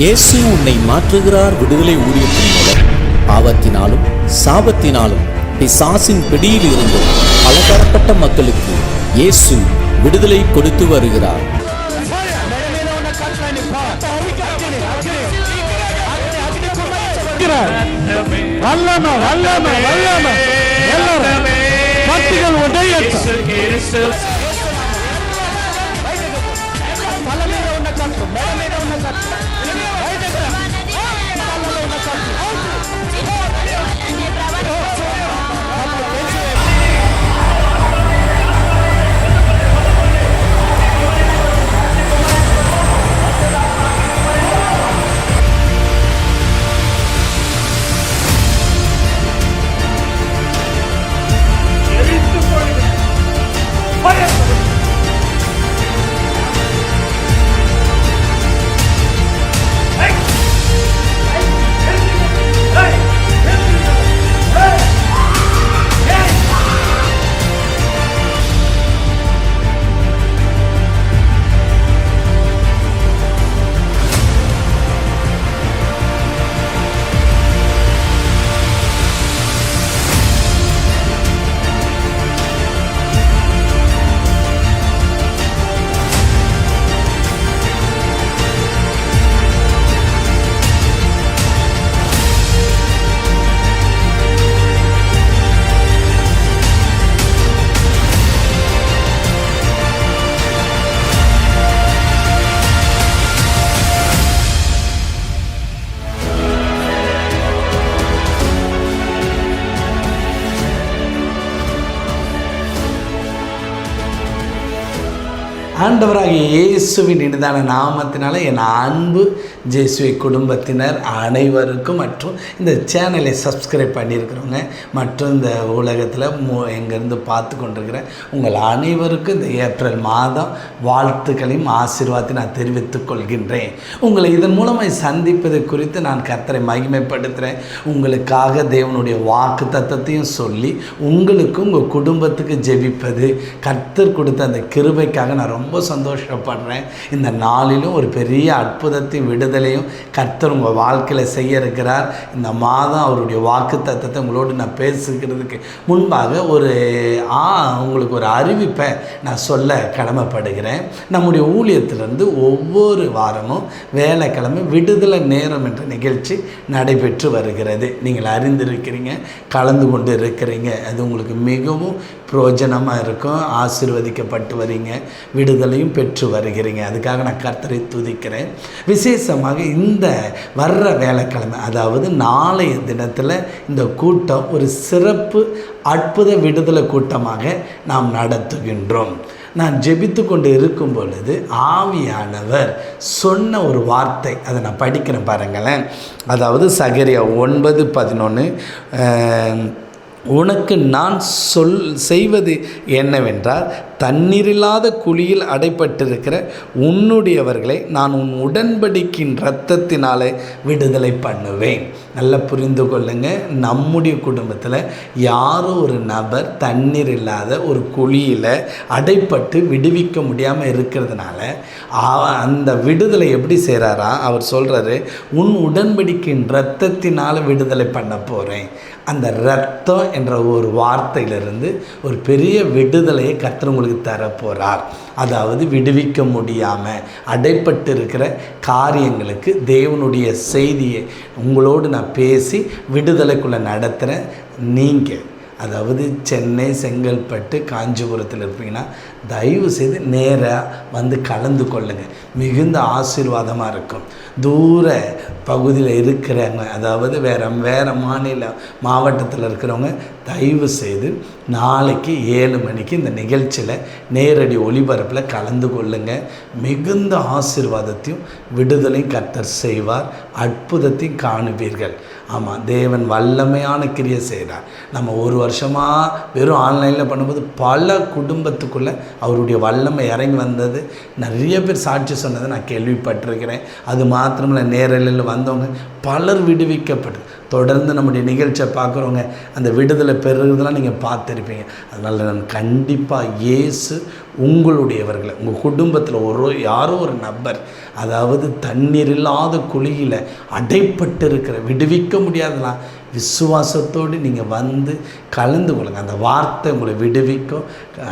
இயேசு உன்னை மாற்றுகிறார் விடுதலை ஊழியத்தின் மூலம் பாவத்தினாலும் சாபத்தினாலும் பிசாசின் பிடியில் இருந்தும் பலதரப்பட்ட மக்களுக்கு இயேசு விடுதலை கொடுத்து வருகிறார். ஆண்டவராகிய இயேசுவின் இனிதான நாமத்தினால என் அன்பு ஜேசுவை குடும்பத்தினர் அனைவருக்கும் மற்றும் இந்த சேனலை சப்ஸ்கிரைப் பண்ணியிருக்கிறவங்க மற்றும் இந்த உலகத்தில் எங்கேருந்து பார்த்து கொண்டிருக்கிற உங்கள் அனைவருக்கும் இந்த ஏப்ரல் மாதம் வாழ்த்துக்களையும் ஆசீர்வாதத்தையும் நான் தெரிவித்துக் கொள்கின்றேன். உங்களை இதன் மூலமாக சந்திப்பது குறித்து நான் கர்த்தரை மகிமைப்படுத்துகிறேன். உங்களுக்காக தேவனுடைய வாக்கு தத்தத்தையும் சொல்லி உங்களுக்கும் உங்கள் குடும்பத்துக்கு ஜெபிப்பது கர்த்தர் கொடுத்த அந்த கிருபைக்காக நான் ரொம்ப சந்தோஷப்படுறேன். இந்த நாளிலும் ஒரு பெரிய அற்புதத்தையும் விடுதலையும் கர்த்தர் உங்கள் வாழ்க்கையில் செய்ய இருக்கிறார். இந்த மாதம் அவருடைய வாக்கு தத்தத்தை உங்களோடு நான் பேசுகிறதுக்கு முன்பாக உங்களுக்கு ஒரு அறிவிப்பை நான் சொல்ல கடமைப்படுகிறேன். நம்முடைய ஊழியத்திலிருந்து ஒவ்வொரு வாரமும் வேலைக்கிழமை விடுதலை நேரம் என்ற நிகழ்ச்சி நடைபெற்று வருகிறது. நீங்கள் அறிந்திருக்கிறீங்க, கலந்து கொண்டு இருக்கிறீங்க. அது உங்களுக்கு மிகவும் பிரயோஜனமாக இருக்கும். ஆசீர்வதிக்கப்பட்டு வரீங்க, விடுதலையும் பெற்று வருகிறீங்க. அதுக்காக நான் கர்த்தரை துதிக்கிறேன். விசேஷமாக இந்த வர்ற வேலைக்கிழமை, அதாவது நாளைய தினத்தில் இந்த கூட்டம் ஒரு சிறப்பு அற்புத விடுதலை கூட்டமாக நாம் நடத்துகின்றோம். நான் ஜெபித்து கொண்டு இருக்கும் பொழுது ஆவியானவர் சொன்ன ஒரு வார்த்தை, அதை நான் படிக்கிறேன் பாருங்களேன். அதாவது சகரியா 9:11, உனக்கு நான் செய்வது என்னவென்றால், தண்ணீரில்லாத குழியில் அடைப்பட்டிருக்கிற உன்னுடையவர்களை நான் உன் உடன்படிக்கையின் இரத்தத்தினாலே விடுதலை பண்ணுவேன். நல்லா புரிந்து கொள்ளுங்க. நம்முடைய குடும்பத்தில் யாரோ ஒரு நபர் தண்ணீர் இல்லாத ஒரு குழியில் அடைப்பட்டு விடுவிக்க முடியாமல் இருக்கிறதுனால அந்த விடுதலை எப்படி செய்கிறாரா? அவர் சொல்கிறாரு, உன் உடன்படிக்கையின் இரத்தத்தினால் விடுதலை பண்ண போகிறேன். அந்த இரத்தம் என்ற ஒரு வார்த்தையிலிருந்து ஒரு பெரிய விடுதலையை கர்த்தர் உங்களுக்கு தரப்போகிறார். அதாவது விடுவிக்க முடியாமல் அடைப்பட்டு இருக்கிற காரியங்களுக்கு தேவனுடைய செய்தியை உங்களோடு நான் பேசி விடுதலைக்குள்ளே நடத்துகிறேன். நீங்கள் அதாவது சென்னை, செங்கல்பட்டு, காஞ்சிபுரத்தில் இருப்பீங்கன்னா தயவு செய்து நேராக வந்து கலந்து கொள்ளுங்கள். மிகுந்த ஆசீர்வாதமாக இருக்கும். தூர பகுதியில் இருக்கிறவங்க, அதாவது வேறு மாவட்டத்தில் இருக்கிறவங்க தயவு செய்து நாளைக்கு 7 மணிக்கு இந்த நிகழ்ச்சியில் நேரடி ஒளிபரப்பில் கலந்து கொள்ளுங்கள். மிகுந்த ஆசீர்வாதத்தையும் விடுதலையும் கர்த்தர் செய்வார். அற்புதத்தையும் காணுவீர்கள். ஆமாம், தேவன் வல்லமையான கிரியை செய்கிறார். நம்ம ஒரு வருஷமாக வெறும் ஆன்லைனில் பண்ணும்போது பல குடும்பத்துக்குள்ளே அவருடைய வல்லமை இறங்கி வந்தது நிறைய பேர் சாட்சி சொன்னதை நான் கேள்விப்பட்டிருக்கிறேன். அது மாத்திரமில்லை, நேரலில் வந்தவங்க பலர் விடுவிக்கப்பட்டு தொடர்ந்து நம்முடைய நிகழ்ச்சியை பார்க்குறவங்க அந்த விடுதலை பெறுறதெல்லாம் நீங்கள் பார்த்துருப்பீங்க. அதனால் நான் கண்டிப்பாக இயேசு உங்களுடையவர்களை, உங்கள் குடும்பத்தில் யாரோ ஒரு நபர், அதாவது தண்ணீர் இல்லாத குழியில் அடைப்பட்டு இருக்கிற, விடுவிக்க முடியாதலாம், விசுவாசத்தோடு நீங்கள் வந்து கலந்து கொள்ளுங்கள். அந்த வார்த்தை உங்களை விடுவிக்கும்.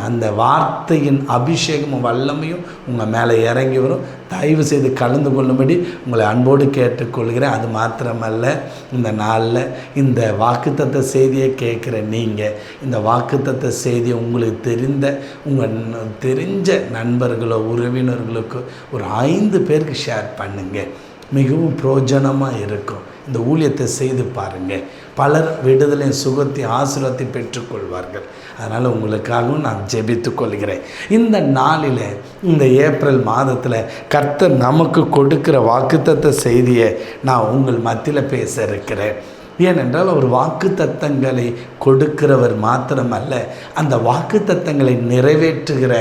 அந்த வார்த்தையின் அபிஷேகமும் வல்லமையும் உங்கள் மேலே இறங்கி வரும். தயவு செய்து கலந்து கொள்ளும்படி உங்களை அன்போடு கேட்டுக்கொள்கிறேன். அது மாத்திரமல்ல, இந்த நாளில் இந்த வாக்குத்தத்த செய்தியை கேட்குற நீங்கள், இந்த வாக்குத்தத்த செய்தியை உங்களுக்கு தெரிஞ்ச நண்பர்களோ உறவினர்களுக்கோ ஒரு 5 பேருக்கு ஷேர் பண்ணுங்கள். மிகவும் பிரயோஜனமாக இருக்கும். இந்த ஊழியத்தை செய்து பாருங்கள். பலர் விடுதலையும் சுகத்தையும் ஆசீர்வாதத்தை பெற்றுக்கொள்வார்கள். அதனால் உங்களுக்காகவும் நான் ஜெபித்து கொள்கிறேன். இந்த நாளில், இந்த ஏப்ரல் மாதத்தில் கர்த்தர் நமக்கு கொடுக்கிற வாக்குத்தத்த செய்தியை நான் உங்கள் மத்தியில் பேச இருக்கிறேன். ஏனென்றால் அவர் வாக்குத்தத்தங்களை கொடுக்கிறவர் மாத்திரமல்ல, அந்த வாக்குத்தத்தங்களை நிறைவேற்றுகிற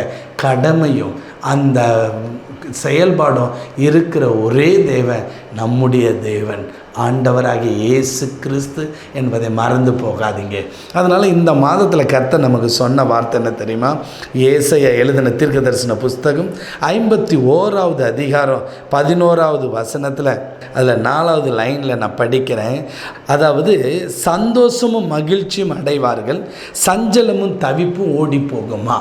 கடமையும் அந்த செயல்பாடும் இருக்கிற ஒரே தேவன் நம்முடைய தேவன், ஆண்டவராகிய இயேசு கிறிஸ்து என்பதை மறந்து போகாதீங்க. அதனால் இந்த மாதத்தில் கர்த்தர் நமக்கு சொன்ன வார்த்தை என்ன தெரியுமா? ஏசாயா எழுதின தீர்க்கதரிசன புஸ்தகம் 51வது அதிகாரம் 11வது வசனத்தில், அதில் 4வது லைனில் நான் படிக்கிறேன். அதாவது, சந்தோஷமும் மகிழ்ச்சியும் அடைவார்கள், சஞ்சலமும் தவிப்பும் ஓடி போகுமா?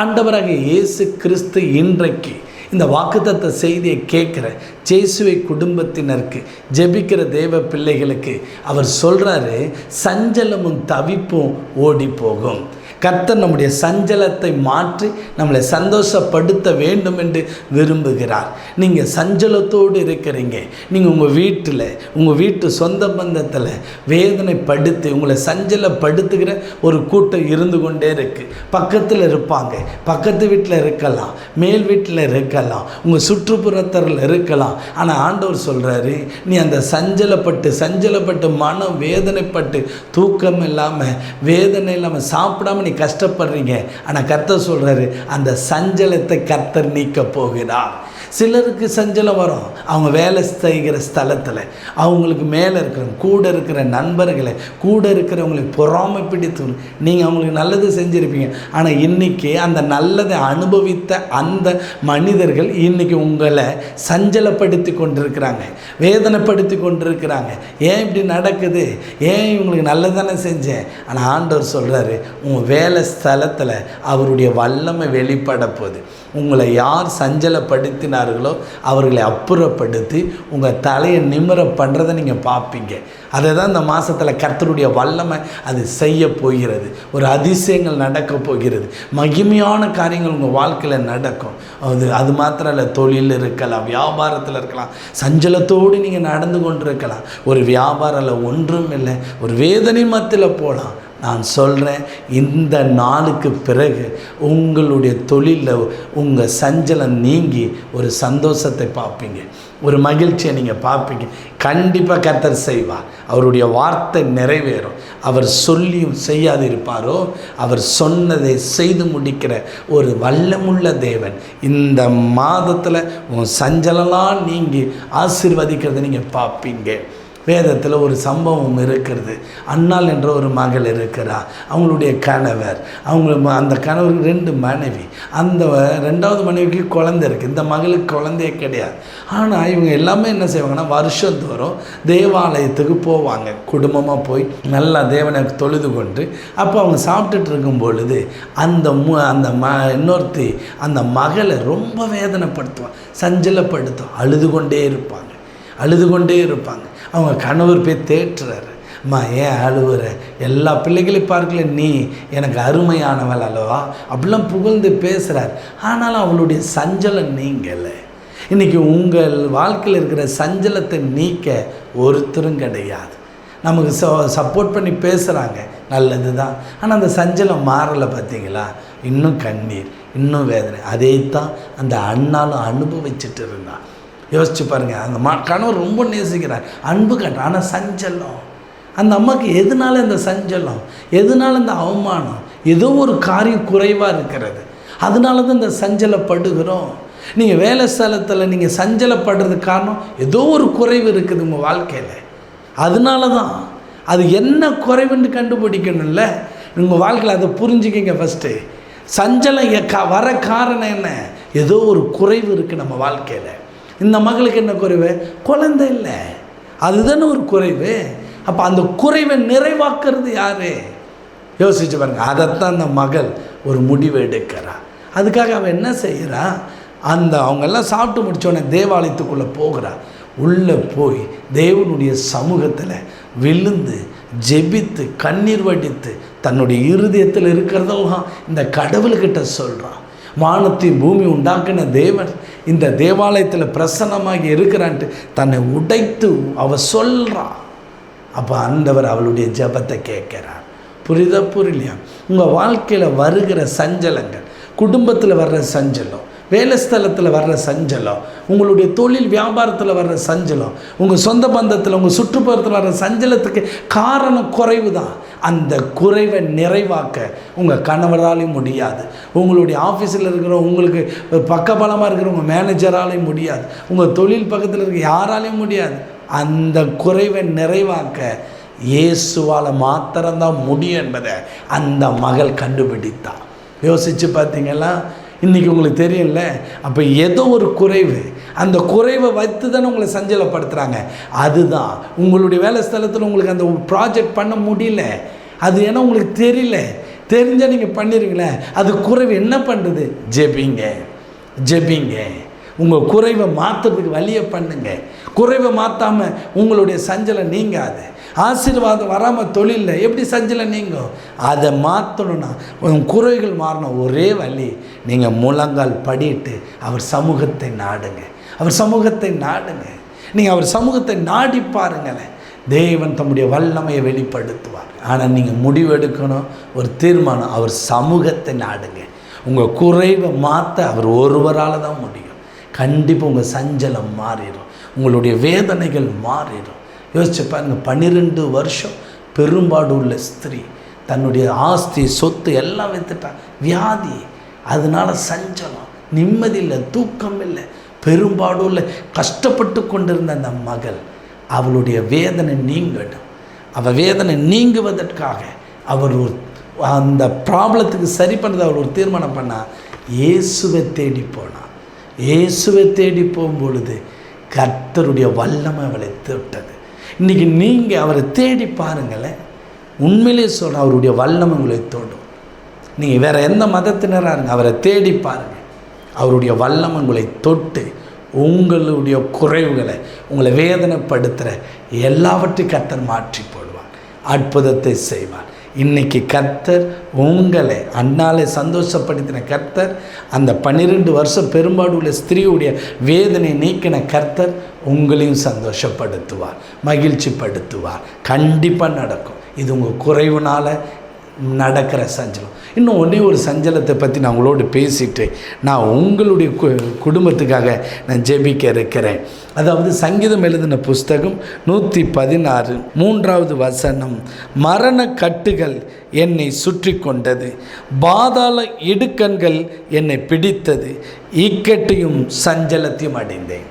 ஆண்டவராகிய இயேசு கிறிஸ்து இன்றைக்கு இந்த வாக்குத்தத்த செய்தியை கேட்குற இயேசுவை குடும்பத்தினருக்கு, ஜெபிக்கிற தேவ பிள்ளைகளுக்கு அவர் சொல்கிறாரு, சஞ்சலமும் தவிப்பும் ஓடி போகும். கர்த்தர் நம்முடைய சஞ்சலத்தை மாற்றி நம்மளை சந்தோஷப்படுத்த வேண்டும் என்று விரும்புகிறார். நீங்கள் சஞ்சலத்தோடு இருக்கிறீங்க, நீங்கள் உங்கள் வீட்டு சொந்த பந்தத்தில் வேதனைப்படுத்தி உங்களை சஞ்சலப்படுத்துகிற ஒரு கூட்டம் இருந்து கொண்டே இருக்குது. பக்கத்தில் இருப்பாங்க, பக்கத்து வீட்டில் இருக்கலாம், மேல் வீட்டில் இருக்கலாம், உங்கள் சுற்றுப்புறத்தில் இருக்கலாம். ஆனால் ஆண்டவர் சொல்கிறாரு, நீ அந்த சஞ்சலப்பட்டு மனம் வேதனைப்பட்டு தூக்கம் இல்லாமல், வேதனை இல்லாமல், சாப்பிடாமல் நீ கஷ்டப்படுறீங்க. ஆனால் கர்த்தர் சொல்கிறாரு, அந்த சஞ்சலத்தை கர்த்தர் நீக்க போகிறார். சிலருக்கு சஞ்சலம் வரும், அவங்க வேலை செய்கிற ஸ்தலத்தில், அவங்களுக்கு மேலே இருக்கிறவங்க, கூட இருக்கிற நண்பர்களை, கூட இருக்கிறவங்களை பொறாமை பிடித்து நீங்கள் அவங்களுக்கு நல்லது செஞ்சுருப்பீங்க. ஆனால் இன்றைக்கி அந்த நல்லதை அனுபவித்த அந்த மனிதர்கள் இன்றைக்கி உங்களை சஞ்சலப்படுத்தி கொண்டிருக்கிறாங்க, வேதனைப்படுத்தி கொண்டிருக்கிறாங்க. ஏன் இப்படி நடக்குது? ஏன் இவங்களுக்கு நல்லதானே செஞ்சேன்? ஆனால் ஆண்டவர் சொல்கிறாரு, உங்கள் வேலை ஸ்தலத்தில் அவருடைய வல்லமை வெளிப்பட போகுது. உங்களை யார் சஞ்சலப்படுத்தினார்களோ அவர்களை அப்புறப்படுத்தி உங்கள் தலையை நிமிர பண்ணுறதை நீங்கள் பார்ப்பீங்க. அதை தான் இந்த மாதத்தில் கர்த்தருடைய வல்லமை அது செய்ய போகிறது. ஒரு அதிசயங்கள் நடக்க போகிறது, மகிமையான காரியங்கள் உங்கள் வாழ்க்கையில் நடக்கும். அது மாத்திரம் இல்லை, தொழில் இருக்கலாம், வியாபாரத்தில் இருக்கலாம், சஞ்சலத்தோடு நீங்கள் நடந்து கொண்டு இருக்கலாம். ஒரு வியாபாரத்தில் ஒன்றும் இல்லை, ஒரு வேதனை மத்தியில் போகலாம். நான் சொல்கிறேன், இந்த நாளுக்கு பிறகு உங்களுடைய தொழிலில் உங்கள் சஞ்சலம் நீங்கி ஒரு சந்தோஷத்தை பார்ப்பீங்க, ஒரு மகிழ்ச்சியை நீங்கள் பார்ப்பீங்க. கண்டிப்பாக கர்த்தர் செய்வார். அவருடைய வார்த்தை நிறைவேறும். அவர் சொல்லியும் செய்யாது இருப்பாரோ, அவர் சொன்னதை செய்து முடிக்கிற ஒரு வல்லமுள்ள தேவன். இந்த மாதத்தில் உங்கள் சஞ்சலம்லாம் நீங்கி ஆசீர்வதிக்கிறதை நீங்கள் பார்ப்பீங்க. வேதத்தில் ஒரு சம்பவம் இருக்கிறது. அன்னாள் என்ற ஒரு மகள் இருக்கிறார். அவங்களுடைய கணவர், அந்த கணவருக்கு 2 மனைவி. அந்த 2வது மனைவிக்கு குழந்தை இருக்குது, இந்த மகளுக்கு குழந்தையே கிடையாது. ஆனால் இவங்க எல்லாமே என்ன செய்வாங்கன்னா, வருஷந்தோறும் தேவாலயத்துக்கு போவாங்க, குடும்பமாக போய் நல்லா தேவனை தொழுது கொண்டு. அப்போ அவங்க சாப்பிட்டுட்டு இருக்கும் பொழுது இன்னொருத்தி அந்த மகளை ரொம்ப வேதனைப்படுத்துவாங்க, சஞ்சலப்படுத்தும், அழுது கொண்டே இருப்பாங்க. அவங்க கணவர் போய் தேற்றுறாரு, அம்மா ஏன் அழுவுற, எல்லா பிள்ளைகளையும் பார்க்கல, நீ எனக்கு அருமையானவள் அல்லவா, அப்படிலாம் புகழ்ந்து பேசுகிறார். ஆனாலும் அவளுடைய சஞ்சலம் நீங்கலை. இன்றைக்கி உங்கள் வாழ்க்கையில் இருக்கிற சஞ்சலத்தை நீக்க ஒருத்தரும் கிடையாது. நமக்கு சப்போர்ட் பண்ணி பேசுகிறாங்க, நல்லது தான். ஆனால் அந்த சஞ்சலம் மாறலை பார்த்தீங்களா? இன்னும் கண்ணீர், இன்னும் வேதனை. அதே தான் அந்த அண்ணாலும் அனுபவிச்சுட்டு இருந்தான். யோசிச்சு பாருங்கள், அந்த கணவர் ரொம்ப நேசிக்கிறார், அன்பு காட்டுறார். ஆனால் சஞ்சலம், அந்த அம்மாவுக்கு எதனால இந்த சஞ்சலம், எதனால இந்த அவமானம், ஏதோ ஒரு காரியம் குறைவாக இருக்கிறது, அதனால தான் இந்த சஞ்சலப்படுகிறோம். நீங்கள் வேலை ஸ்தலத்தில் நீங்கள் சஞ்சலப்படுறதுக்கு காரணம் ஏதோ ஒரு குறைவு இருக்குது உங்கள் வாழ்க்கையில். அதனால தான் அது என்ன குறைவுன்னு கண்டுபிடிக்கணும்ல. உங்கள் வாழ்க்கையில் அதை புரிஞ்சுக்கிங்க. ஃபஸ்ட்டு சஞ்சலம் வர காரணம் என்ன? ஏதோ ஒரு குறைவு இருக்குது நம்ம வாழ்க்கையில். இந்த மகளுக்கு என்ன குறைவு? குழந்தை இல்லை, அதுதானே ஒரு குறைவு. அப்போ அந்த குறைவை நிறைவாக்குறது யார்? யோசிச்சு பாருங்க. அதைத்தான் அந்த மகள் ஒரு முடிவு எடுக்கிறாள். அதுக்காக அவன் என்ன செய்கிறா? அவங்கெல்லாம் சாப்பிட்டு முடித்தோடனே தேவாலயத்துக்குள்ளே போகிறா. உள்ளே போய் தேவனுடைய சமூகத்தில் விழுந்து ஜெபித்து கண்ணீர் வடித்து தன்னுடைய இருதயத்தில் இருக்கிறதெல்லாம் இந்த கடவுள்கிட்ட சொல்கிறான். வானத்தையும் பூமி உண்டாக்கின தேவன் இந்த தேவாலயத்தில் பிரசன்னமாகி இருக்கிறான்ட்டு தன்னை உடைத்து அவள் சொல்கிறான். அப்போ ஆண்டவர் அவளுடைய ஜெபத்தை கேட்குறார். புரியலையா? உங்கள் வாழ்க்கையில் வருகிற சஞ்சலங்கள், குடும்பத்தில் வர்ற சஞ்சலம், வேலை ஸ்தலத்தில் வர்ற சஞ்சலம், உங்களுடைய தொழில் வியாபாரத்தில் வர்ற சஞ்சலம், உங்கள் சொந்த பந்தத்தில் உங்கள் சுற்றுப்புறத்தில் வர்ற சஞ்சலத்துக்கு காரணம் குறைவு தான். அந்த குறைவை நிறைவாக்க உங்கள் கணவராலையும் முடியாது, உங்களுடைய ஆஃபீஸில் இருக்கிற உங்களுக்கு பக்கபலமாக இருக்கிற உங்கள் மேனேஜராலையும் முடியாது, உங்கள் தொழில் பக்கத்தில் இருக்க யாராலையும் முடியாது. அந்த குறைவை நிறைவாக்க இயேசுவால் மாத்திரம்தான் முடியும் என்பதை அந்த மகள் கண்டுபிடித்தான். யோசித்து பார்த்தீங்களா? இன்றைக்கி உங்களுக்கு தெரியல. அப்போ ஏதோ ஒரு குறைவு, அந்த குறைவை வைத்து தானே உங்களை சஞ்சலப்படுத்துகிறாங்க. அதுதான் உங்களுடைய வேலை ஸ்தலத்தில் உங்களுக்கு அந்த ப்ராஜெக்ட் பண்ண முடியல. அது ஏன்னா உங்களுக்கு தெரியல. தெரிஞ்சால் நீங்கள் பண்ணிடுவீங்களே. அது குறைவு என்ன பண்ணுறது? ஜெபிங்க. உங்கள் குறைவை மாற்றுறதுக்கு வழியை பண்ணுங்க. குறைவை மாற்றாமல் உங்களுடைய சஞ்சலம் நீங்காது. ஆசீர்வாதம் வராமல் தொழிலில் எப்படி சஞ்சலம் நீங்கும்? அதை மாற்றணும்னா குறைகள் மாறணும். ஒரே வழி, நீங்கள் முழங்கால் படிட்டு அவர் சமூகத்தை நாடுங்க. நீங்கள் அவர் சமூகத்தை நாடி பாருங்களேன். தேவன் தம்முடைய வல்லமையை வெளிப்படுத்துவார். ஆனால் நீங்கள் முடிவெடுக்கணும், ஒரு தீர்மானம், அவர் சமூகத்தை நாடுங்க. உங்கள் குறைவை மாற்ற அவர் ஒருவரால் தான் முடியும். கண்டிப்பாக உங்கள் சஞ்சலம் மாறிடும், உங்களுடைய வேதனைகள் மாறிடும். யோசிச்சு பாருங்கள். 12 வருஷம் பெரும்பாடு உள்ள ஸ்திரீ தன்னுடைய ஆஸ்தி சொத்து எல்லாம் வித்துட்டான். வியாதி, அதனால் சஞ்சலம், நிம்மதி இல்லை, தூக்கம் இல்லை, பெரும்பாடு உள்ள கஷ்டப்பட்டு கொண்டிருந்த அந்த மகள் அவளுடைய வேதனை நீங்கணும். அவள் வேதனை நீங்குவதற்காக அவர் அந்த ப்ராப்ளத்துக்கு சரி பண்ணது அவர் ஒரு தீர்மானம் பண்ணால் இயேசுவை தேடி போனான். இயேசுவை தேடி போகும்பொழுது கர்த்தருடைய வல்லமை அவளை தொட்டது. இன்றைக்கி நீங்கள் அவரை தேடி பாருங்களேன். உண்மையிலே சொல்கிறேன், அவருடைய வல்லமை உங்களை தொடும். நீங்கள் வேறு எந்த மதத்தினராக இருங்க, அவரை தேடி பாருங்கள். அவருடைய வல்லமை உங்களை தொட்டு உங்களுடைய குறைவுகளை, உங்களை வேதனைப்படுத்துகிற எல்லாவற்றையும் கர்த்தர் மாற்றி போடுவார், அற்புதத்தை செய்வார். இன்றைக்கி கர்த்தர் உங்களை அண்ணாலே சந்தோஷப்படுத்தின கர்த்தர், அந்த 12 வருஷம் பெரும்பாடு உள்ள ஸ்திரீயுடைய வேதனை நீக்கின கர்த்தர் உங்களையும் சந்தோஷப்படுத்துவார், மகிழ்ச்சிப்படுத்துவார். கண்டிப்பாக நடக்கும். இது உங்கள் குறைவுனால் நடக்கிற சஞ்சலம். இன்னும் ஒன்றே ஒரு சஞ்சலத்தை பற்றி நான் உங்களோடு பேசிட்டு நான் உங்களுடைய குடும்பத்துக்காக நான் ஜெபிக்க இருக்கிறேன். அதாவது சங்கீதம் எழுதின புஸ்தகம் 116 3வது வசனம், மரண கட்டுகள் என்னை சுற்றி கொண்டது, பாதாள இடுக்கண்கள் என்னை பிடித்தது, இக்கட்டையும் சஞ்சலத்தையும் அடைந்தேன்.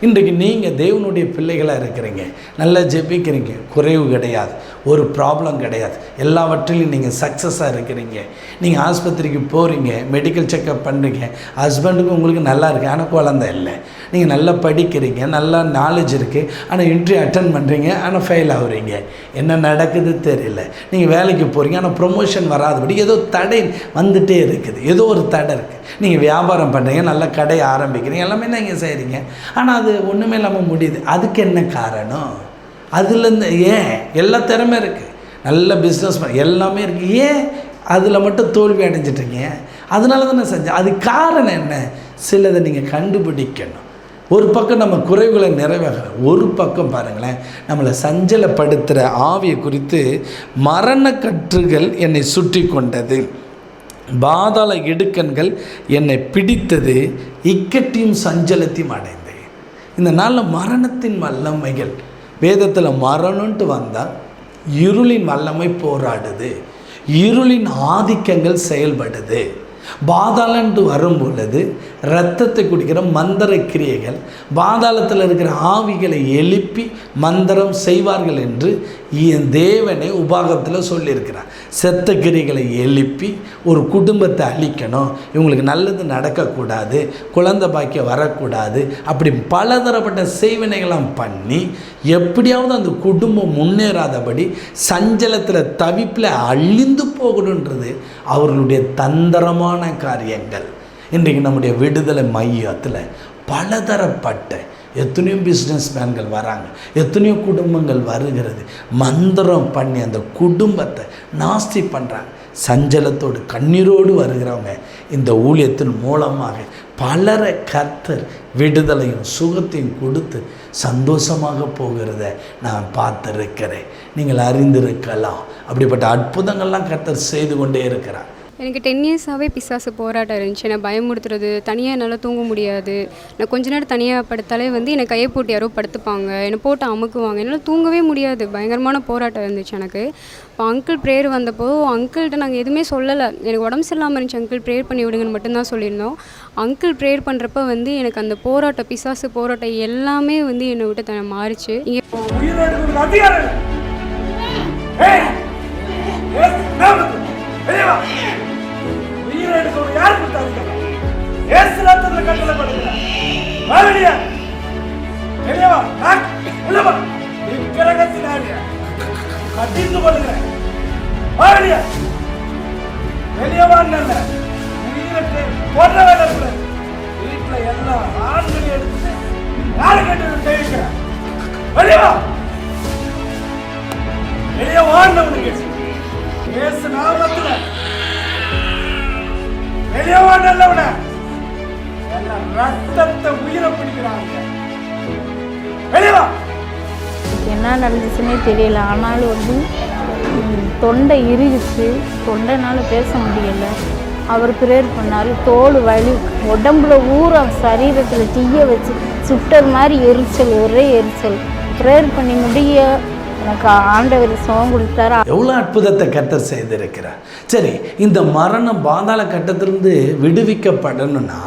இன்றைக்கு நீங்கள் தேவனுடைய பிள்ளைகளாக இருக்கிறீங்க, நல்லா ஜெபிக்கிறீங்க, குறைவு கிடையாது, ஒரு ப்ராப்ளம் கிடையாது, எல்லாவற்றிலையும் நீங்கள் சக்ஸஸாக இருக்கிறீங்க. நீங்கள் ஆஸ்பத்திரிக்கு போகிறீங்க, மெடிக்கல் செக்கப் பண்ணுறீங்க, ஹஸ்பண்டுக்கும் உங்களுக்கு நல்லா இருக்குது, ஆனால் குழந்தை இல்லை. நீங்கள் நல்லா படிக்கிறீங்க, நல்லா நாலேஜ் இருக்குது, ஆனால் இன்டர்வியூ அட்டன் பண்ணுறீங்க, ஆனால் ஃபெயில் ஆகுறீங்க. என்ன நடக்குது தெரியல. நீங்கள் வேலைக்கு போகிறீங்க, ஆனால் ப்ரொமோஷன் வராதபடி ஏதோ தடை வந்துகிட்டே இருக்குது, ஏதோ ஒரு தடை இருக்குது. நீங்கள் வியாபாரம் பண்ணுறீங்க, நல்ல கடையை ஆரம்பிக்கிறீங்க, எல்லாமே நீங்கள் செய்கிறீங்க, ஆனால் அது ஒன்றுமே இல்லாமல் முடியுது. அதுக்கு என்ன காரணம்? அதுலேருந்து ஏன் எல்லா திறமை இருக்குது, நல்ல பிஸ்னஸ் எல்லாமே இருக்குது, ஏன் அதில் மட்டும் தோல்வி அடைஞ்சிட்ருங்க? அதனால தானே செஞ்சேன். அது காரணம் என்ன? சிலதை நீங்கள் கண்டுபிடிக்கணும். ஒரு பக்கம் நம்ம குறைவுகளை நிறைவேற, ஒரு பக்கம் பாருங்களேன், நம்மளை சஞ்சலப்படுத்துகிற ஆவியை குறித்து, மரணக்கட்டுகள் என்னை சுற்றி கொண்டது, பாதாள இடுக்கண்கள் என்னை பிடித்தது, இக்கட்டையும் சஞ்சலத்தையும் அடைந்தேன். இந்த நாளில் மரணத்தின் வல்லமைகள், வேதத்தில் மரணம்ன்ட்டு வந்தால் இருளின் வல்லமை போராடுது, இருளின் ஆதிக்கங்கள் செயல்படுது. பாதாளன்ட்டு வரும் பொழுது இரத்தத்தை குடிக்கிற மந்திர கிரியைகள், பாதாளத்தில் இருக்கிற ஆவிகளை எழுப்பி மந்திரம் செய்வார்கள் என்று தேவனை உபாகத்தில் சொல்லியிருக்கிறார். செத்த கிரிகளை எழுப்பி ஒரு குடும்பத்தை அழிக்கணும், இவங்களுக்கு நல்லது நடக்கக்கூடாது, குழந்தை பாக்கியம் வரக்கூடாது, அப்படி பலதரப்பட்ட செய்வினைகளாம் பண்ணி எப்படியாவது அந்த குடும்பம் முன்னேறாதபடி சஞ்சலத்தில் தவிப்பில் அழிந்து போகணுன்றது அவர்களுடைய தந்திரமான காரியங்கள். இன்றைக்கு நம்முடைய விடுதலை மையத்தில் பலதரப்பட்ட எத்தனையோ பிஸ்னஸ் மேன்கள் வராங்க, எத்தனையோ குடும்பங்கள் வருகிறது. மந்திரம் பண்ணி அந்த குடும்பத்தை நாஸ்தி பண்ணுறாங்க. சஞ்சலத்தோடு கண்ணீரோடு வருகிறவங்க இந்த ஊழியத்தின் மூலமாக பலரை கர்த்தர் விடுதலையும் சுகத்தையும் கொடுத்து சந்தோஷமாக போகிறத நான் பார்த்துருக்கிறேன். நீங்கள் அறிந்திருக்கலாம். அப்படிப்பட்ட அற்புதங்கள்லாம் கர்த்தர் செய்து கொண்டே இருக்கிறார். எனக்கு 10 இயர்ஸாகவே பிசாசு போராட்டம் இருந்துச்சு. என்னை பயமுறுத்துறது, தனியாக என்னால் தூங்க முடியாது. நான் கொஞ்ச நேரம் தனியாக படுத்தாலே என்னை கையை போட்டு யாரோ படுத்துப்பாங்க, என்னை போட்டு அமுக்குவாங்க, என்னால் தூங்கவே முடியாது. பயங்கரமான போராட்டம் இருந்துச்சு எனக்கு. இப்போ அங்கிள் ப்ரேயர் வந்தப்போ அங்கிள்கிட்ட நாங்கள் எதுவுமே சொல்லலை. எனக்கு உடம்பு சரியில்லாமல் இருந்துச்சு, அங்கிள் ப்ரேயர் பண்ணி விடுங்கன்னு மட்டும்தான் சொல்லியிருந்தோம். அங்கிள் ப்ரேயர் பண்ணுறப்ப எனக்கு அந்த போராட்டம், பிசாசு போராட்டம் எல்லாமே என்னை விட்டு மாறிச்சு. இங்கே என்ன நடந்துச்சுன்னே தெரியல. ஆனாலும் தொண்டை இறுகிச்சு, தொண்டைனால பேச முடியலை. அவர் ப்ரேயர் பண்ணார். தோல் வலி, உடம்புல ஊரம் சரீரத்தில் தீய வச்சு சுட்டர் மாதிரி எரிச்சல், ஒரே எரிச்சல். ப்ரேயர் பண்ணி முடிய எனக்கு ஆண்டவர் சுகம் கொடுத்தாரு. எவ்வளோ அற்புதத்தை கர்த்தர் செய்திருக்கிறார். சரி, இந்த மரணம் பாதாள கட்டத்திலிருந்து விடுவிக்கப்படணும்னா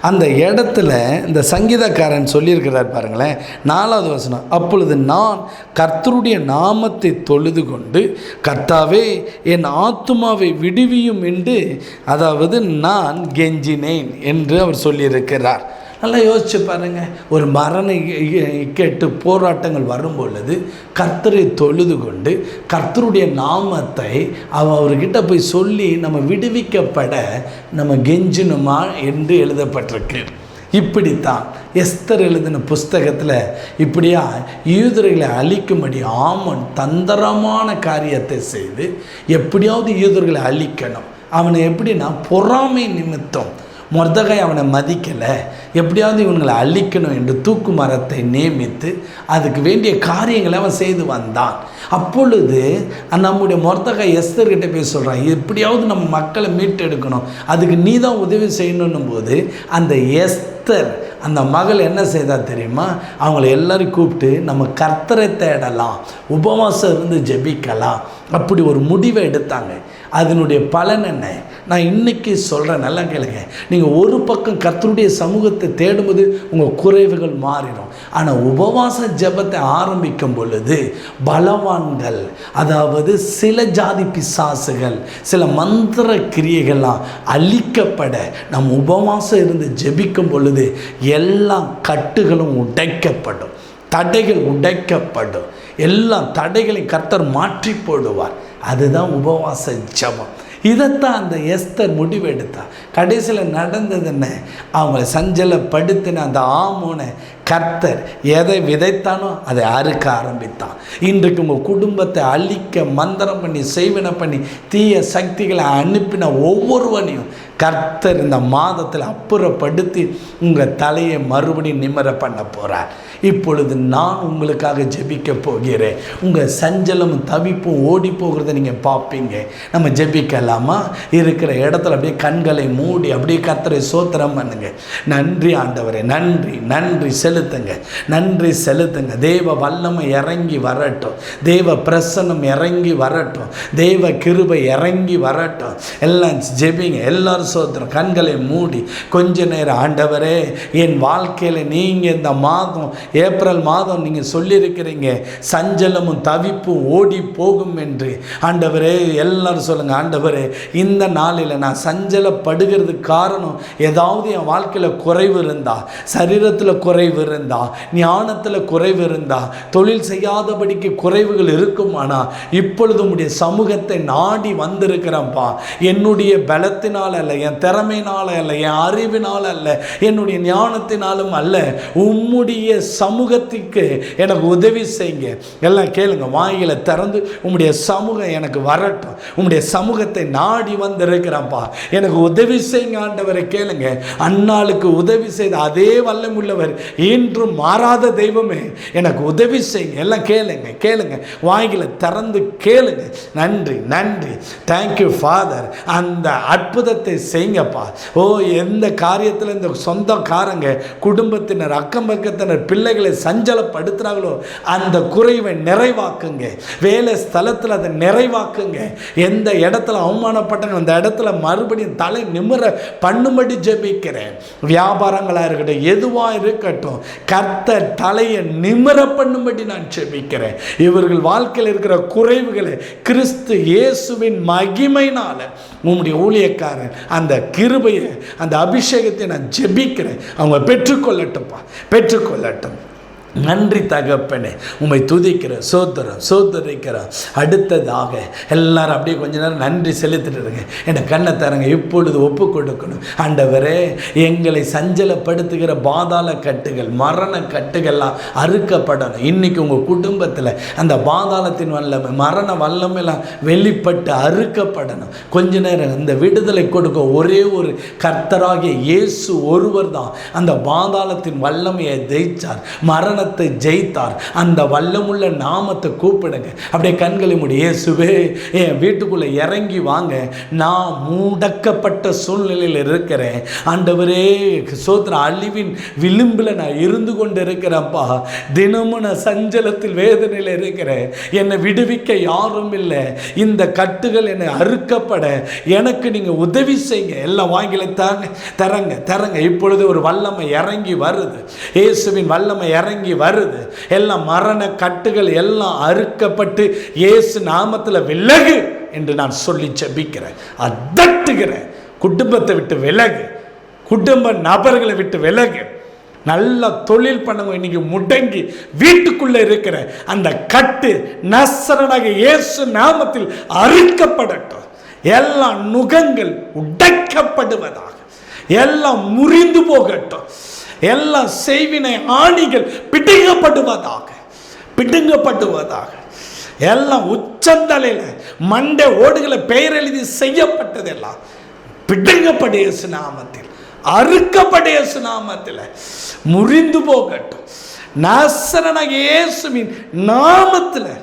அந்த இடத்துல இந்த சங்கீதக்காரன் சொல்லியிருக்கிறார் பாருங்களேன், 4வது வசனம். அப்பொழுது நான் கர்த்தருடைய நாமத்தை தொழுது கொண்டு, கர்த்தாவே என் ஆத்துமாவை விடுவியும் என்று, அதாவது நான் கெஞ்சினேன் என்று அவர் சொல்லியிருக்கிறார். நல்லா யோசிச்சு பாருங்கள். ஒரு மரண கேட்டு போராட்டங்கள் வரும் பொழுது கர்த்தரை தொழுது கொண்டு கர்த்தருடைய நாமத்தை அவர்கிட்ட போய் சொல்லி நம்ம விடுவிக்கப்பட நம்ம கெஞ்சினுமா என்று எழுதப்பட்டிருக்கு. இப்படித்தான் எஸ்தர் எழுதின புஸ்தகத்தில் இப்படியா யூதர்களை அழிக்கும்படி ஆமன் தந்திரமான காரியத்தை செய்து எப்படியாவது யூதர்களை அழிக்கணும். அவனை எப்படின்னா பொறாமை நிமித்தம் மொர்தெகாய் அவனை மதிக்கலை, எப்படியாவது இவங்களை அழிக்கணும் என்று தூக்கு மரத்தை நியமித்து அதுக்கு வேண்டிய காரியங்களை அவன் செய்து வந்தான். அப்பொழுது நம்முடைய மொர்தெகாய் எஸ்தர்கிட்ட போய் சொல்கிறான், எப்படியாவது நம்ம மக்களை மீட்டெடுக்கணும், அதுக்கு நீ தான் உதவி செய்யணும் போது அந்த எஸ்தர் அந்த மகள் என்ன செய்தா தெரியுமா? அவங்கள எல்லாரையும் கூப்பிட்டு நம்ம கர்த்தரை தேடலாம், உபவாசம் இருந்து ஜெபிக்கலாம், அப்படி ஒரு முடிவை எடுத்தாங்க. அதனுடைய பலன் என்ன? நான் இன்றைக்கி சொல்கிறேன், நல்லா கேளுங்க. நீங்கள் ஒரு பக்கம் கர்த்தருடைய சமூகத்தை தேடும்போது உங்கள் குறைவுகள் மாறிடும். ஆனால் உபவாச ஜெபத்தை ஆரம்பிக்கும் பொழுது பலவான்கள், அதாவது சில ஜாதி பிசாசுகள், சில மந்திர கிரியைகள்லாம் அழிக்கப்பட நம் உபவாசம் இருந்து ஜெபிக்கும் பொழுது எல்லா கட்டுகளும் உடைக்கப்படும், தடைகள் உடைக்கப்படும், எல்லா தடைகளையும் கர்த்தர் மாற்றி போடுவார். அதுதான் உபவாச ஜெபம். இதைத்தான் அந்த எஸ்தர் முடிவெடுத்தா. கடைசியில் நடந்தது என்ன? அவங்கள சஞ்சலப்படுத்தின அந்த ஆமோனை கர்த்தர் எதை விதைத்தானோ அதை அறுக்க ஆரம்பித்தான். இன்றைக்கு உங்கள் குடும்பத்தை அழிக்க மந்திரம் பண்ணி செய்வினை பண்ணி தீய சக்திகளை அனுப்பின ஒவ்வொருவனையும் கர்த்தர் இந்த மாதத்தில் அப்புறப்படுத்தி உங்கள் தலையை மறுபடியும் நிம்மர பண்ண போகிறார். இப்பொழுது நான் உங்களுக்காக ஜெபிக்க போகிறேன். உங்கள் சஞ்சலமும் தவிப்பும் ஓடி போகிறத நீங்கள் பார்ப்பீங்க. நம்ம ஜெபிக்கலாமா? இருக்கிற இடத்துல அப்படியே கண்களை மூடி அப்படியே கர்த்தரை சோத்திரம் பண்ணுங்க. நன்றி ஆண்டவரே, நன்றி நன்றி செலுத்துங்க, நன்றி செலுத்துங்க. தேவ வல்லமை இறங்கி வரட்டும், தேவ பிரசன்னம் இறங்கி வரட்டும், தேவ கிருபை இறங்கி வரட்டும். எல்லாம் ஜெபிங்க, எல்லாரும் சோத்திரம். கண்களை மூடி கொஞ்ச நேரம், ஆண்டவரே என் வாழ்க்கையில் நீங்கள் இந்த மாதம் ஏப்ரல் மாதம் நீங்கள் சொல்லியிருக்கிறீங்க சஞ்சலமும் தவிப்பும் ஓடி போகும் என்று. ஆண்டவரே எல்லாரும் சொல்லுங்கள், ஆண்டவரே இந்த நாளில் நான் சஞ்சலப்படுகிறதுக்கு காரணம் ஏதாவது என் வாழ்க்கையில் குறைவு இருந்தா, சரீரத்தில் குறைவு இருந்தா, ஞானத்தில் குறைவு இருந்தா, தொழில் செய்யாதபடிக்கு குறைவுகள் இருக்குமானா இப்பொழுது உம்முடைய சமூகத்தை நாடி வந்திருக்கிறேன்ப்பா. என்னுடைய பலத்தினால் அல்ல, என் திறமையினால் அல்ல, என் அறிவினால் அல்ல, என்னுடைய ஞானத்தினாலும் அல்ல, உம்முடைய சமூகத்துக்கு எனக்கு உதவி செய்யுங்க. எல்லாம் கேளுங்க, வாயில திறந்து உம்முடைய சமூகம் எனக்கு வரட்டும், உம்முடைய சமூகத்தை நாடி வந்திருக்கிறேன்ப்பா, எனக்கு உதவி செய்யுங்க ஆண்டவரை. கேளுங்க, அன்னாளுக்கு உதவி செய்த அதே வல்லமுள்ளவர் இன்றும் மாறாத தெய்வமே எனக்கு உதவி செய்யுங்க. எல்லாம் கேளுங்க, கேளுங்க, வாயில திறந்து கேளுங்க. நன்றி, நன்றி, தேங்க்யூ ஃபாதர். அந்த அற்புதத்தை செய்யுங்கப்பா. ஓ, எந்த காரியத்தில் இந்த சொந்தக்காரங்க, குடும்பத்தினர், அக்கம் பக்கத்தினர் பிள்ளைகளை சஞ்சலப்படுத்துகிறாங்களோ அந்த குறைவை நிறைவாக்குங்க. வேலை ஸ்தலத்தில் அதை நிறைவாக்குங்க. எந்த இடத்துல அவமானப்பட்டாங்க அந்த இடத்துல மறுபடியும் தலை நிமிர பண்ணும்படி ஜெபிக்கிறேன். வியாபாரங்களாக இருக்கட்டும், எதுவாக இருக்கட்டும், கர்த்தர் தலையை நிமிர பண்ணும்படி நான் ஜெபிக்கிறேன். இவர்கள் வாழ்க்கையில் இருக்கிற குறைவுகளை கிறிஸ்து இயேசுவின் மகிமையினால உம்முடைய ஊழியக்காரன் அந்த கிருபையை, அந்த அபிஷேகத்தை நான் ஜெபிக்கிறேன். அவங்க பெற்றுக்கொள்ளட்டும்ப்பா, பெற்றுக்கொள்ளட்டும். நன்றி தகப்பனே, உம்மை துதிக்கிற சோதரிக்கிற. அடுத்ததாக எல்லாரும் அப்படியே கொஞ்ச நேரம் நன்றி செலுத்திட்டு இருங்க. என்னை கண்ணை தரங்க, இப்பொழுது ஒப்பு கொடுக்கணும். ஆண்டவரே, எங்களை சஞ்சலப்படுத்துகிற பாதாள கட்டுகள், மரண கட்டுகள்லாம் அறுக்கப்படணும். இன்னைக்கு உங்கள் குடும்பத்தில் அந்த பாதாளத்தின் வல்லமை, மரண வல்லமையெல்லாம் வெளிப்பட்டு அறுக்கப்படணும். கொஞ்ச நேரம் இந்த விடுதலை கொடுக்க ஒரே ஒரு கர்த்தராகிய இயேசு ஒருவர் தான் அந்த பாதாளத்தின் வல்லமையை ஜெயித்தார், மரண ஜெயித்தார். அந்த வல்லமுள்ள நாமத்தை கூப்பிடுங்க. அப்படியே கண்களை மூடி, இயேசுவே என் வீட்டுக்குள்ள இறங்கி வாங்க, நான் முடக்கப்பட்ட சூழ்நிலையில் இருக்கிறேன். ஆண்டவரே சோத்திர, அழிவின் விளிம்பில் நான் இருந்து கொண்டு இருக்கிறேன்ப்பா. தினமும் நான் சஞ்சலத்தில் வேதனையில் இருக்கிறேன். என்னை விடுவிக்க யாரும் இல்லை. இந்த கட்டுகள் என்னை அறுக்கப்பட எனக்கு நீங்கள் உதவி செய்யுங்க. எல்லாம் வாங்கில தரங்க தரங்க. இப்பொழுது ஒரு வல்லமை இறங்கி வருது, இயேசுவின் வல்லமை இறங்கி வருது. எல்லாம் மரண கட்டுகள் எல்லாம் அறுக்கப்பட்டு இயேசு நாமத்தில் விலகு என்று நான் சொல்லி ஜெபிக்கிறேன், அதட்டுகிறேன். குடும்பத்தை விட்டு விலகு, குடும்ப நபர்களை விட்டு விலகு. நல்ல தொழில் பண்ணவங்க இன்னைக்கு முடங்கி வீட்டுக்குள்ள இருக்கிற அந்த கட்டு நசரனாக இயேசு நாமத்தில் அறுக்கப்படட்டும். எல்லா நுகங்கள் உடைக்கப்படுவதாக, எல்லாம் முறிந்து போகட்டும். எல்லா செய்வினை ஆணிகள் பிடுங்கப்படுவதாக, பிடுங்கப்படுவதாக. எல்லாம் உச்சந்தலையில் மண்டை ஓடுகளை பெயர் எழுதி செய்யப்பட்டதெல்லாம் பிடுங்கப்பட இயேசு நாமத்தில், அறுக்கப்பட இயேசு நாமத்தில் முறிந்து போகட்டும். நாசரனாகிய இயேசுவின் நாமத்தில்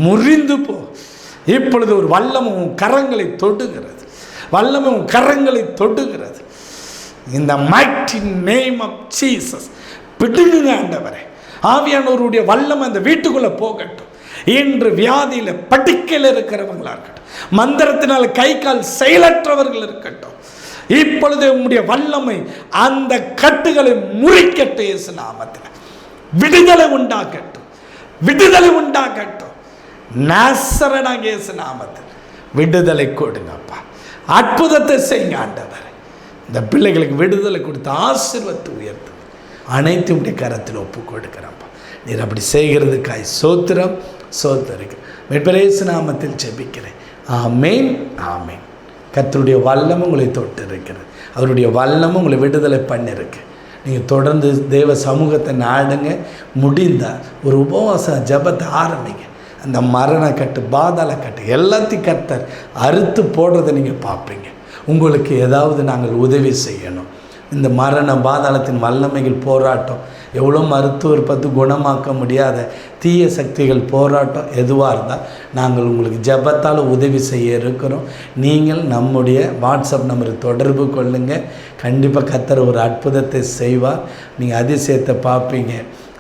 முறிந்து போ. இப்பொழுது ஒரு வல்லமும் கரங்களை தொடுகிறது, வல்லமும் கரங்களை தொடுகிறது. இந்த mighty name of Jesus, பிடுங்குங்க ஆண்டவரே. ஆவியானவருடைய வல்லம் அந்த வீட்டுக்குள்ள போகட்டும். இன்று வியாதியில் படுக்கையில் இருக்கிறவங்களா இருக்கட்டும், மந்திரத்தினால் கை கால் செயலற்றவர்கள் இருக்கட்டும், இப்பொழுது உம்முடைய வல்லமை அந்த கட்டுகளை முறிக்கட்டும். இயேசு நாமத்தில் விடுதலை உண்டாகட்டும், விடுதலை உண்டாகட்டும். நாசரனாகிய இயேசு நாமத்தில் விடுதலை கொடுங்கப்பா. அற்புதத்தை செய்யுங்க ஆண்டவர். இந்த பிள்ளைகளுக்கு விடுதலை கொடுத்து ஆசீர்வத்தை உயர்த்து அனைத்தும் உடைய கரத்தில் ஒப்பு கொடுக்கிறப்பா. நீர் அப்படி செய்கிறதுக்காய் சோத்திரம், சோத்தரிக்கிறேன். மீட்பரேசு நாமத்தில் ஜெபிக்கிறேன். ஆமேன், ஆமேன். கர்த்தருடைய வல்லமும் உங்களை தொட்டு இருக்கிறது, அவருடைய வல்லமும் உங்களை விடுதலை பண்ணிருக்கு. நீங்கள் தொடர்ந்து தேவ சமூகத்தை நாடுங்க. முடிந்தால் ஒரு உபவாச ஜபத்தை ஆரம்பிங்க. அந்த மரண கட்டு, பாதாள கட்டு எல்லாத்தையும் கர்த்தர் அறுத்து போடுறதை நீங்கள் பார்ப்பீங்க. உங்களுக்கு ஏதாவது நாங்கள் உதவி செய்யணும், இந்த மரண பாதாளத்தின் வல்லமைகள் போராட்டம், எவ்வளோ மருத்துவர் பார்த்து குணமாக்க முடியாத தீய சக்திகள் போராட்டம் எதுவாக இருந்தால் நாங்கள் உங்களுக்கு ஜெபத்தால் உதவி செய்ய இருக்கிறோம். நீங்கள் நம்முடைய வாட்ஸ்அப் நம்பருக்கு தொடர்பு கொள்ளுங்கள். கண்டிப்பாக கர்த்தர் ஒரு அற்புதத்தை செய்வார். நீங்கள் அதிசயத்தை பார்ப்பீங்க.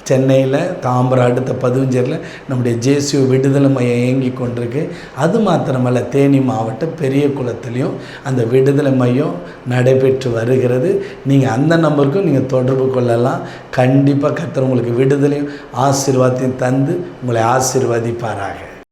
சென்னையில் தாம்பரம் அடுத்த பதுவஞ்சேரியில் நம்முடைய ஜேசு விடுதலை மையம் இயங்கி கொண்டிருக்கு. அது மாத்திரமல்ல, தேனி மாவட்டம் பெரிய குளத்துலேயும் அந்த விடுதலை மையம் நடைபெற்று வருகிறது. நீங்கள் அந்த நம்பருக்கும் நீங்கள் தொடர்பு கொள்ளலாம். கண்டிப்பாக கர்த்தர் உங்களுக்கு விடுதலையும் ஆசீர்வாதத்தையும் தந்து உங்களை ஆசீர்வதிப்பாராக.